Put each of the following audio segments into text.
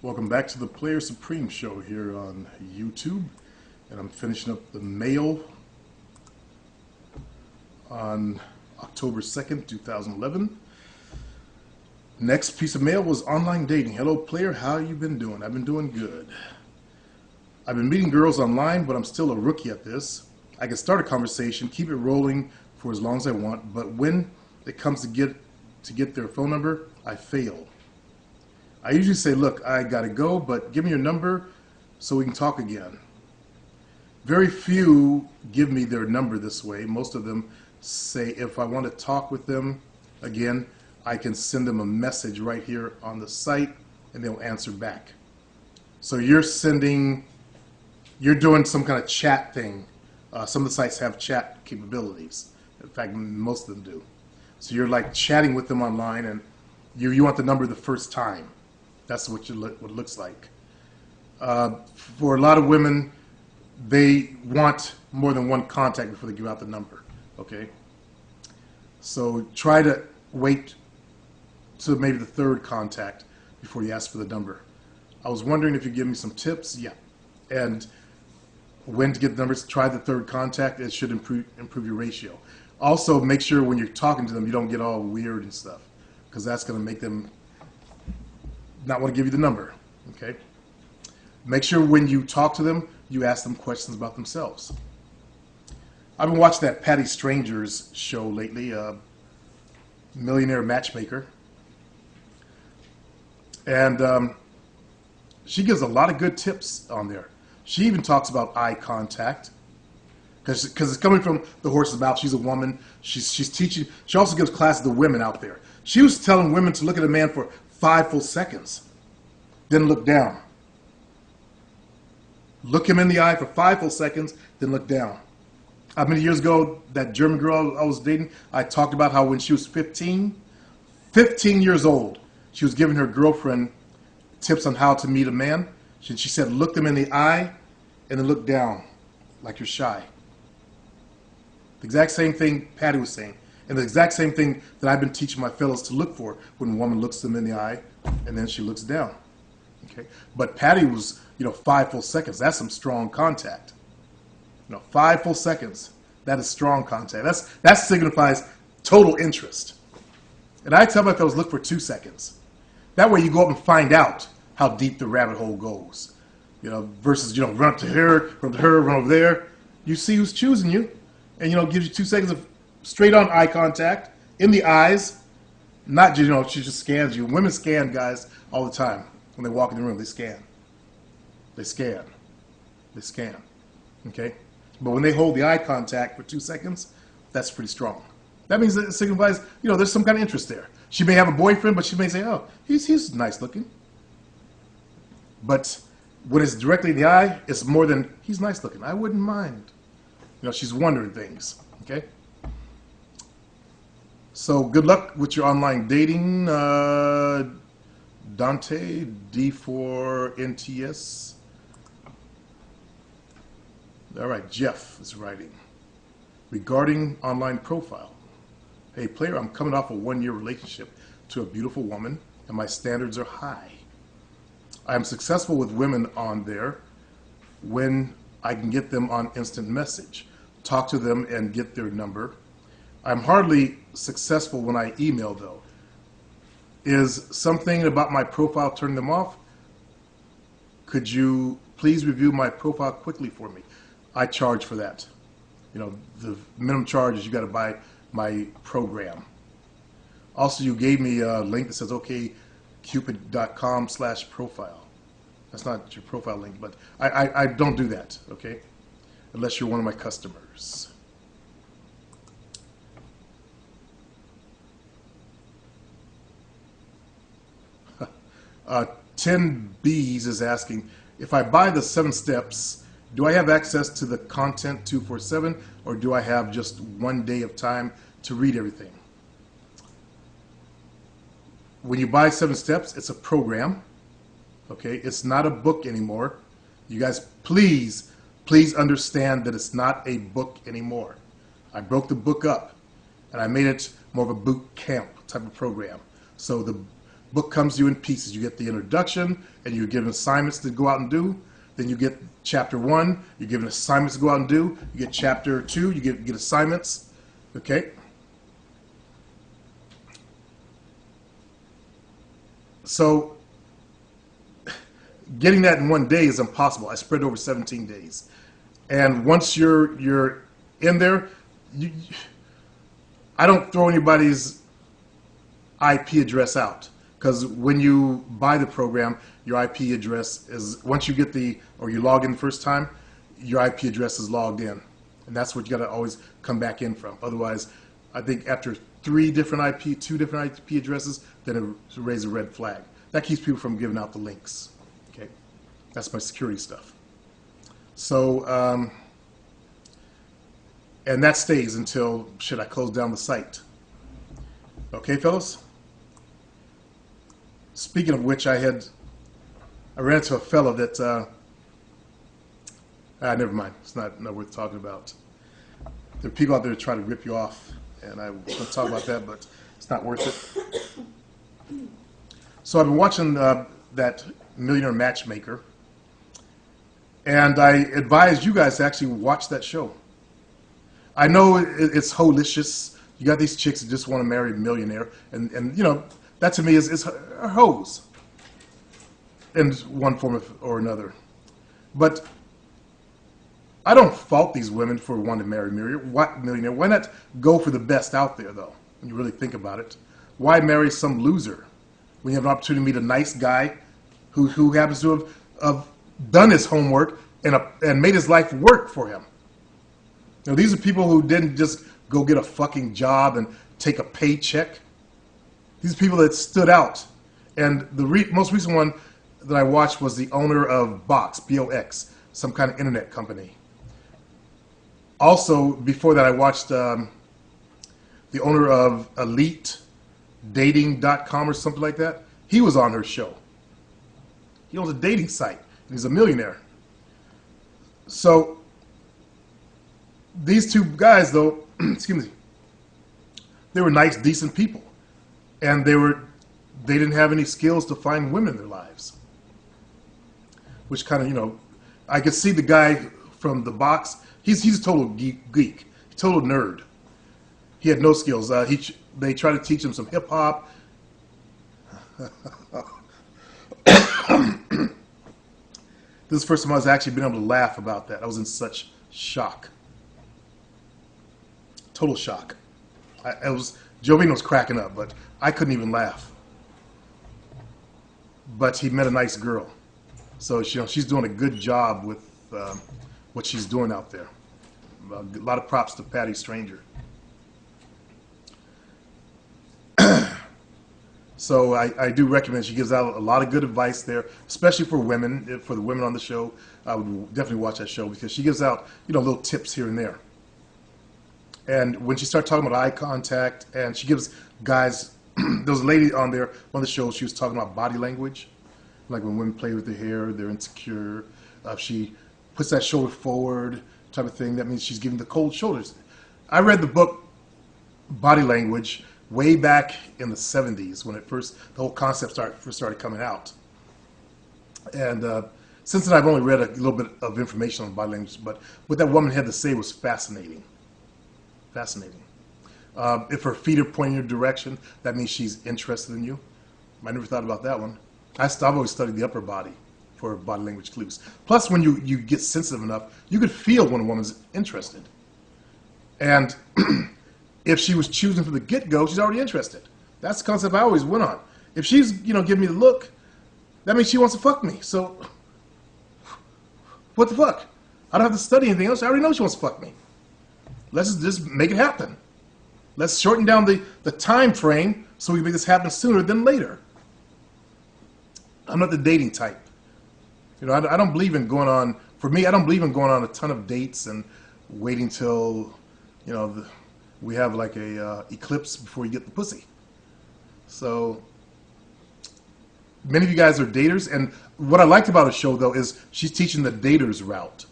Welcome back to the Player Supreme show here on YouTube, and I'm finishing up the mail on October 2nd, 2011. Next piece of mail was online dating. Hello player, how you been doing? I've been doing good. I've been meeting girls online, but I'm still a rookie at this. I can start a conversation, keep it rolling for as long as I want, but when it comes to get their phone number, I fail. I usually say, look, I gotta go, but give me your number so we can talk again. Very few give me their number this way. Most of them say if I want to talk with them again, I can send them a message right here on the site and they'll answer back. So you're doing some kind of chat thing. Some of the sites have chat capabilities. In fact, most of them do. So you're like chatting with them online and you want the number the first time. That's what it looks like. For a lot of women, they want more than one contact before they give out the number. Okay? So try to wait to maybe the third contact before you ask for the number. I was wondering if you give me some tips. Yeah. And when to get the numbers, try the third contact. It should improve your ratio. Also, make sure when you're talking to them, you don't get all weird and stuff, because that's going to make them not want to give you the number. Okay? Make sure when you talk to them, you ask them questions about themselves. I've been watching that Patty Stranger's show lately, Millionaire Matchmaker. And she gives a lot of good tips on there. She even talks about eye contact, because it's coming from the horse's mouth. She's a woman. She's teaching. She also gives classes to women out there. She was telling women to look at a man for 5 full seconds, then look down. Look him in the eye for 5 full seconds, then look down. Many years ago, that German girl I was dating, I talked about how when she was 15 years old, she was giving her girlfriend tips on how to meet a man. She said, look them in the eye and then look down like you're shy. The exact same thing Patty was saying. And the exact same thing that I've been teaching my fellows to look for when a woman looks them in the eye and then she looks down. Okay? But Patty was, 5 full seconds. That's some strong contact. 5 full seconds. That is strong contact. That signifies total interest. And I tell my fellows, look for 2 seconds. That way you go up and find out how deep the rabbit hole goes. Versus, run up to her, run over there. You see who's choosing you. And, gives you 2 seconds of straight on eye contact, in the eyes, not just, she just scans you. Women scan guys all the time. When they walk in the room, they scan. They scan. They scan. Okay? But when they hold the eye contact for 2 seconds, that's pretty strong. That means that it signifies, there's some kind of interest there. She may have a boyfriend, but she may say, oh, he's nice looking. But when it's directly in the eye, it's more than, he's nice looking. I wouldn't mind. She's wondering things. Okay? So good luck with your online dating, Dante, D4NTS. All right, Jeff is writing. Regarding online profile. Hey, player, I'm coming off a 1-year relationship to a beautiful woman, and my standards are high. I am successful with women on there when I can get them on instant message, talk to them and get their number. I'm hardly successful when I email, though. Is something about my profile turning them off? Could you please review my profile quickly for me? I charge for that. The minimum charge is you got to buy my program. Also, you gave me a link that says okcupid.com/profile. That's not your profile link, but I don't do that, okay? Unless you're one of my customers. Ten B's is asking, if I buy the 7 steps, do I have access to the content 247, or do I have just 1 day of time to read everything? When you buy 7 steps, it's a program. Okay, it's not a book anymore. You guys, please understand that it's not a book anymore. I broke the book up, and I made it more of a boot camp type of program. So the book comes to you in pieces. You get the introduction, and you're given assignments to go out and do. Then you get chapter 1, you're given assignments to go out and do. You get chapter 2, you get assignments. Okay? So getting that in one day is impossible. I spread it over 17 days. And once you're in there, I don't throw anybody's IP address out, because when you buy the program, your IP address is, once you get or you log in the first time, your IP address is logged in, and that's what you got to always come back in from. Otherwise, I think after 2 different IP addresses, then it raises a red flag. That keeps people from giving out the links. Okay, that's my security stuff. So, and that stays until, should I close down the site? Okay, fellas? Speaking of which, I ran into a fellow that, never mind. It's not worth talking about. There are people out there that try to rip you off, and I was going to talk about that, but it's not worth it. So I've been watching that Millionaire Matchmaker, and I advise you guys to actually watch that show. I know it's holicious. You got these chicks that just want to marry a millionaire, and you know, that to me is hoes in one form or another. But I don't fault these women for wanting to marry millionaire. Why not go for the best out there, though, when you really think about it? Why marry some loser when you have an opportunity to meet a nice guy who happens to have done his homework and made his life work for him? You know, these are people who didn't just go get a fucking job and take a paycheck. These are people that stood out. And the most recent one that I watched was the owner of Box, B-O-X, some kind of internet company. Also, before that, I watched the owner of EliteDating.com or something like that. He was on her show. He owns a dating site, and he's a millionaire. So these 2 guys, though, excuse me, they were nice, decent people, and they didn't have any skills to find women in their lives. Which kind of, you know, I could see the guy from the Box. He's a total geek, total nerd. He had no skills. They tried to teach him some hip hop. This is the first time I was actually been able to laugh about that. I was in such shock. Total shock. Jovino was cracking up, but I couldn't even laugh. But he met a nice girl. So, you know, she's doing a good job with what she's doing out there. A lot of props to Patty Stranger. So I do recommend. She gives out a lot of good advice there, especially for women. For the women on the show, I would definitely watch that show, because she gives out, you know, little tips here and there. And when she started talking about eye contact, and she gives guys, there was a lady on there on the show. She was talking about body language, like when women play with their hair, they're insecure. If she puts that shoulder forward, type of thing, that means she's giving the cold shoulders. I read the book Body Language way back in the 70s when the whole concept first started coming out. And since then, I've only read a little bit of information on body language, but what that woman had to say was fascinating. Fascinating. If her feet are pointing in your direction, that means she's interested in you. I never thought about that one. I've always studied the upper body for body language clues. Plus, when you get sensitive enough, you could feel when a woman's interested. And if she was choosing from the get-go, she's already interested. That's the concept I always went on. If she's, you know, giving me the look, that means she wants to fuck me. So, what the fuck? I don't have to study anything else. I already know she wants to fuck me. Let's just make it happen. Let's shorten down the time frame so we can make this happen sooner than later. I'm not the dating type. You know, I don't believe in going on, for me, I don't believe in going on a ton of dates and waiting till, you know, we have like a eclipse before you get the pussy. So, many of you guys are daters, and what I liked about the show, though, is she's teaching the daters route.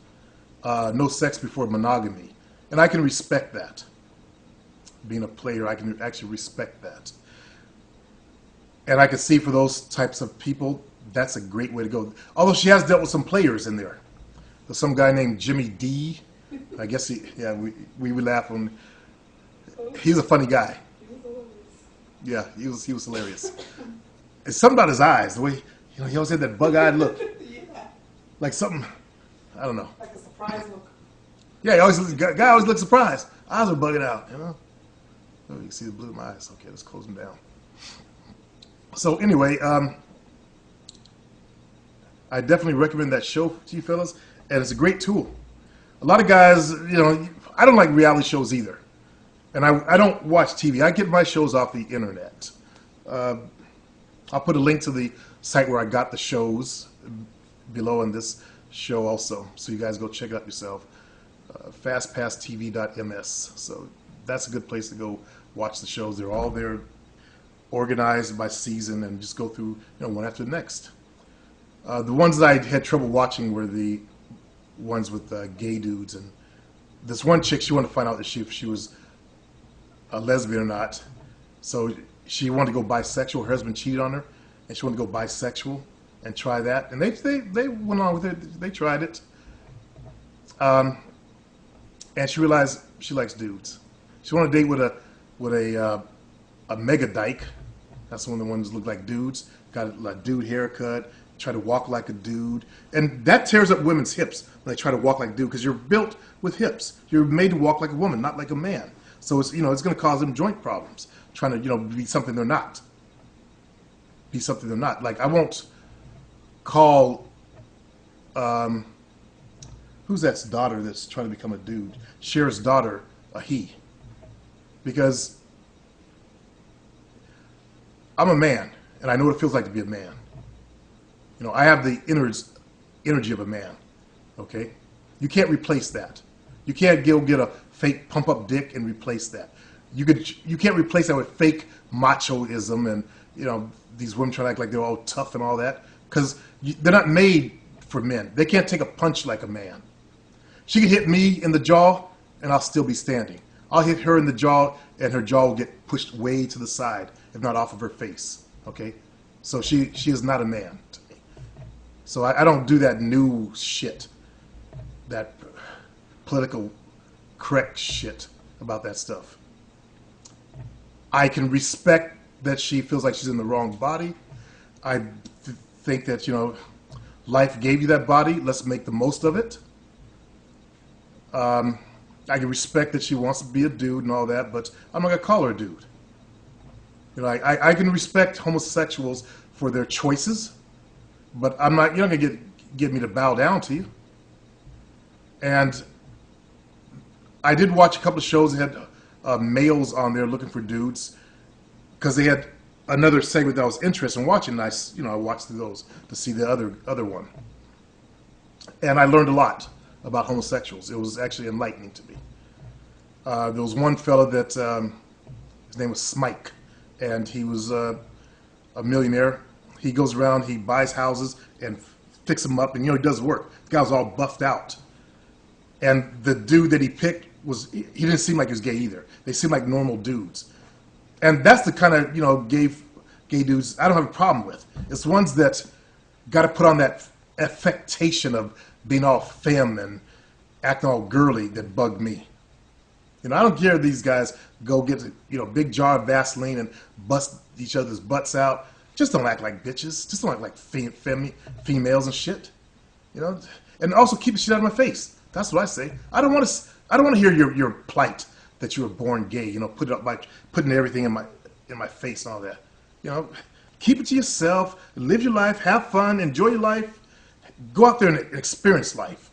No sex before monogamy. And I can respect that. Being a player, I can actually respect that. And I can see for those types of people, that's a great way to go. Although she has dealt with some players in there. There's some guy named Jimmy D. I guess we would laugh when he's a funny guy. Yeah, he was hilarious. It's something about his eyes, the way he always had that bug-eyed look, like something. I don't know. Like a surprise look. Yeah, guy always looks surprised. Eyes are bugging out, Oh, you can see the blue in my eyes. Okay, let's close them down. So anyway, I definitely recommend that show to you fellas, and it's a great tool. A lot of guys, I don't like reality shows either, and I don't watch TV. I get my shows off the internet. I'll put a link to the site where I got the shows below in this show also, so you guys go check it out yourself. fastpasstv.ms. So that's a good place to go watch the shows. They're all there, organized by season, and just go through one after the next. The ones that I had trouble watching were the ones with gay dudes, and this one chick, she wanted to find out if she was a lesbian or not. So she wanted to go bisexual. Her husband cheated on her, and she wanted to go bisexual and try that. And they went on with it. They tried it. And she realized she likes dudes. She wanted to date with a mega dyke. That's one of the ones that look like dudes. Got a dude haircut. Try to walk like a dude, and that tears up women's hips when they try to walk like a dude, because you're built with hips. You're made to walk like a woman, not like a man. So it's it's going to cause them joint problems. Trying to be something they're not. Be something they're not. Like I won't call who's that daughter that's trying to become a dude? Cher's daughter a he, because I'm a man and I know what it feels like to be a man. I have the energy of a man, okay? You can't replace that. You can't go get a fake pump-up dick and replace that. You can't replace that with fake machoism and, these women trying to act like they're all tough and all that, because they're not made for men. They can't take a punch like a man. She could hit me in the jaw and I'll still be standing. I'll hit her in the jaw and her jaw will get pushed way to the side, if not off of her face, okay? So she is not a man. So I don't do that new shit, that political correct shit about that stuff. I can respect that she feels like she's in the wrong body. I think that, life gave you that body. Let's make the most of it. I can respect that she wants to be a dude and all that, but I'm not going to call her a dude. I can respect homosexuals for their choices. But you're not going to get me to bow down to you. And I did watch a couple of shows that had males on there looking for dudes, because they had another segment that I was interested in watching. And I watched through those to see the other one. And I learned a lot about homosexuals. It was actually enlightening to me. There was one fella that, his name was Smike, and he was a millionaire. He goes around, he buys houses and fixes them up, and he does work. The guy was all buffed out. And the dude that he picked he didn't seem like he was gay either. They seemed like normal dudes. And that's the kind of, gay dudes I don't have a problem with. It's ones that got to put on that affectation of being all femme and acting all girly that bugged me. I don't care if these guys go get, big jar of Vaseline and bust each other's butts out. Just don't act like bitches. Just don't act like females and shit. And also keep the shit out of my face. That's what I say. I don't want to hear your plight that you were born gay. Put it up by putting everything in my face and all that. Keep it to yourself. Live your life. Have fun. Enjoy your life. Go out there and experience life.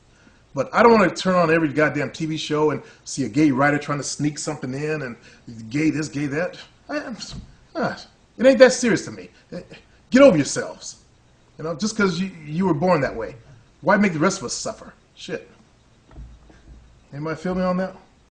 But I don't want to turn on every goddamn TV show and see a gay writer trying to sneak something in and gay this, gay that. It ain't that serious to me. Get over yourselves. Just because you were born that way. Why make the rest of us suffer? Shit. Anybody feel me on that?